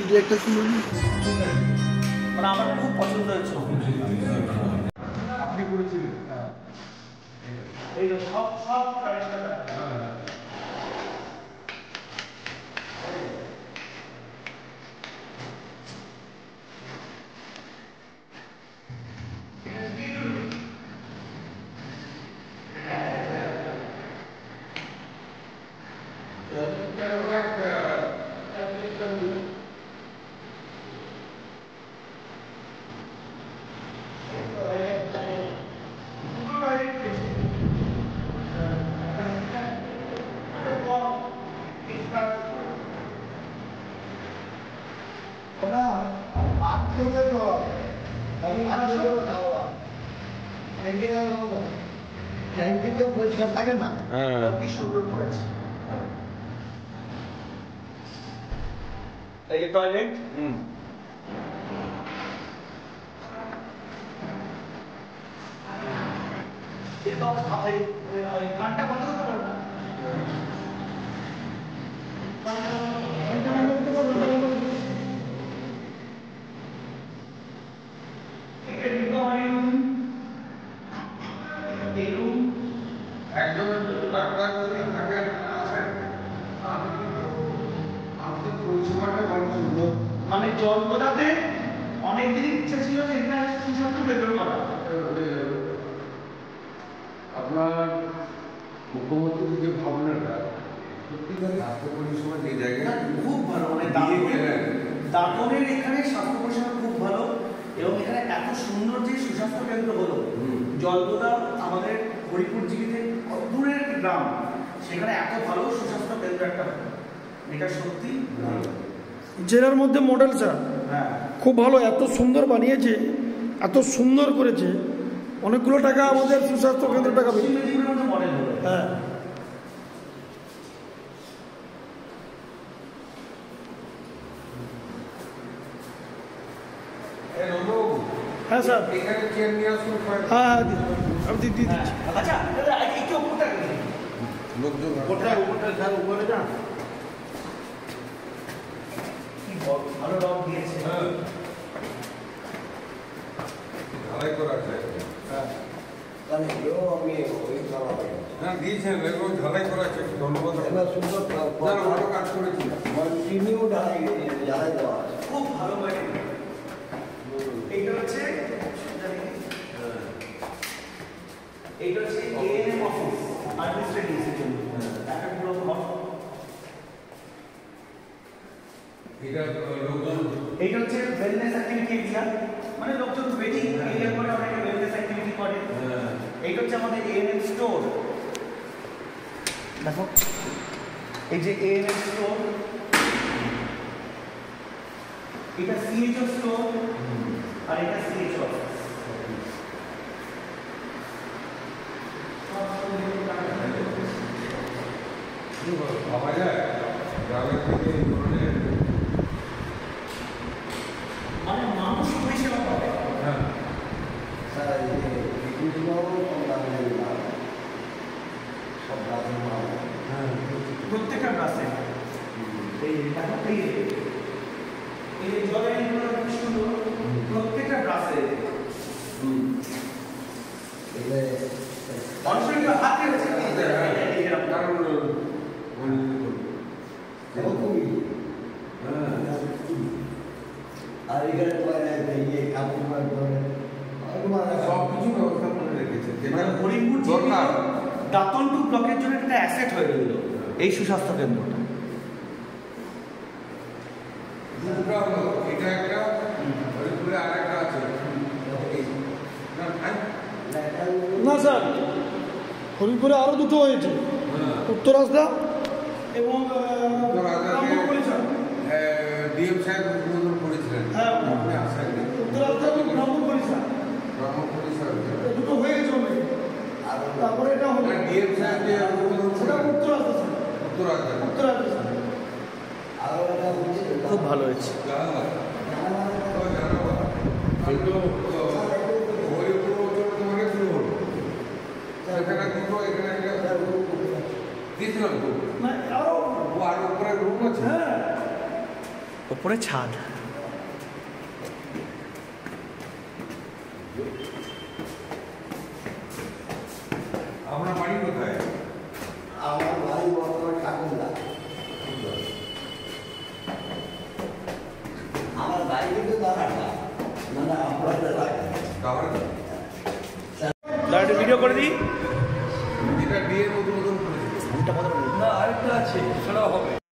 দু একটা শুনুন। মানে আমার খুব পছন্দ হয়েছে। আপনি করেছিলেন? এই সব সব পরিষ্কার থাকে না, কি সুন্দর করেছে। এই যে টয়লেট, গানটা বন্ধ করতে পারবো না। মানে জন্মদাতে অনেকদিন ইচ্ছা ছিল যে এটা সুস্বাস্থ্য কেন্দ্র করা। আপনার মুখ্যমন্ত্রীর যে ভাবনাটা সত্যিকার স্বাস্থ্য পরিষেবা যে জায়গায় খুব ভালো, মানে দাঁতনের এখানে স্বাস্থ্য পরিষেবা খুব ভালো এবং এখানে এত সুন্দর যে সুস্বাস্থ্য কেন্দ্র হলো। জলপদা আমাদের হরিপুর জিবিতে কত দূরের গ্রাম, সেখানে এত ভালো সুস্বাস্থ্য কেন্দ্র একটা, এটা সত্যি জেলার মধ্যে মডেল স্যার। হ্যাঁ, খুব ভালো, এত সুন্দর বানিয়েছে, এত সুন্দর করেছে। অনেকগুলো টাকা আমাদের সুস্বাস্থ্য কেন্দ্র টাকা মডেল হলো। হ্যাঁ হ্যাঁ স্যার, এখানে চেয়ার নিয়ে আসুন। হ্যাঁ হ্যাঁ আমি দিয়ে দিচ্ছি। আচ্ছা একটু উপরটা লোকজন উপরটা স্যার, উপরে না ভালো রং দিয়েছে। ঢালাই করা আছে। তাহলে এও আমি ওই চালাবো। হ্যাঁ দিয়েছেন, এগুলো ঝালাই করা আছে। ধন্যবাদ। সুন্দর ভালো কাজ করেছিল। কন্টিনিউ জ্বালাই দেওয়া আছে, খুব ভালো করে। এইটা হচ্ছে এএনএম অফিস, অ্যাডমিনিস্ট্রেটিভ জন্য একটা পুরো ঘর। এইটা হচ্ছে ওয়েলনেস অ্যাক্টিভিটি এরিয়া, মানে লোকজন ওয়েটিং এরিয়া করে অনেকে ওয়েলনেস অ্যাক্টিভিটি করে। এইটা হচ্ছে আমাদের এএনএম স্টোর। দেখো এই যে এএনএম স্টোর, এটা সিএইচও স্টোর আর এটা সিএইচও অফিস। ভাবা যায় গ্রামের থেকে এই ধরনের মানে মানুষ পরিষেবা পাবে। হ্যাঁ স্যার এই যে বিভিন্ন সব রাজ্যের মাল, প্রত্যেকটা বাসে এই দেখো এই জলের এগুলো কি সুন্দর, প্রত্যেকটা বাসে এগুলো মানুষের হাতে হচ্ছে কারণ আর এখানে কাপড় সব কিছু ব্যবস্থা করে রেখেছে, যেটা হরিপুর দরকার। দাঁতন টু ব্লকের জন্য একটা অ্যাসেট হয়ে রইল এই সুস্বাস্থ্য কেন্দ্রটা। এটা একটা হরিপুরে আর একটা আছে না স্যার, হরিপুরে আরো দুটো হয়েছে, উত্তর রাস্তা এবং ডিএম সাহেব উদ্বোধন করেছিলেন। হ্যাঁ, আপনি আসেন উত্তর রাস্তা এবং ব্রাহ্মণ পরিষদ ব্রহ্মপুরী সাহেব দুটো হয়ে গেছে অলরেডি। তারপরে এটা হলো ডিএম সাহেব যে উদ্বোধন ওটা করেন উত্তর রাস্তা স্যার, উত্তর আসবেন। উত্তর রাস্তা স্যার। আরো একটা হচ্ছে খুব ভালো হয়েছে। না, আরো উপরে রুম আছে। হ্যাঁ ওপরে ছাদ। আপনার বাড়ি কোথায়? আমার বাড়ি বর্তমান ঠাকুরদা। আমার বাড়ি কিন্তু দাঁড়াটা মানে আপনাদের লাগে তাহলে একটু ভিডিও করে দিই। যেটা বিয়ের মতো নতুন করেছে। না, আরেকটা আছে, সেটাও হবে।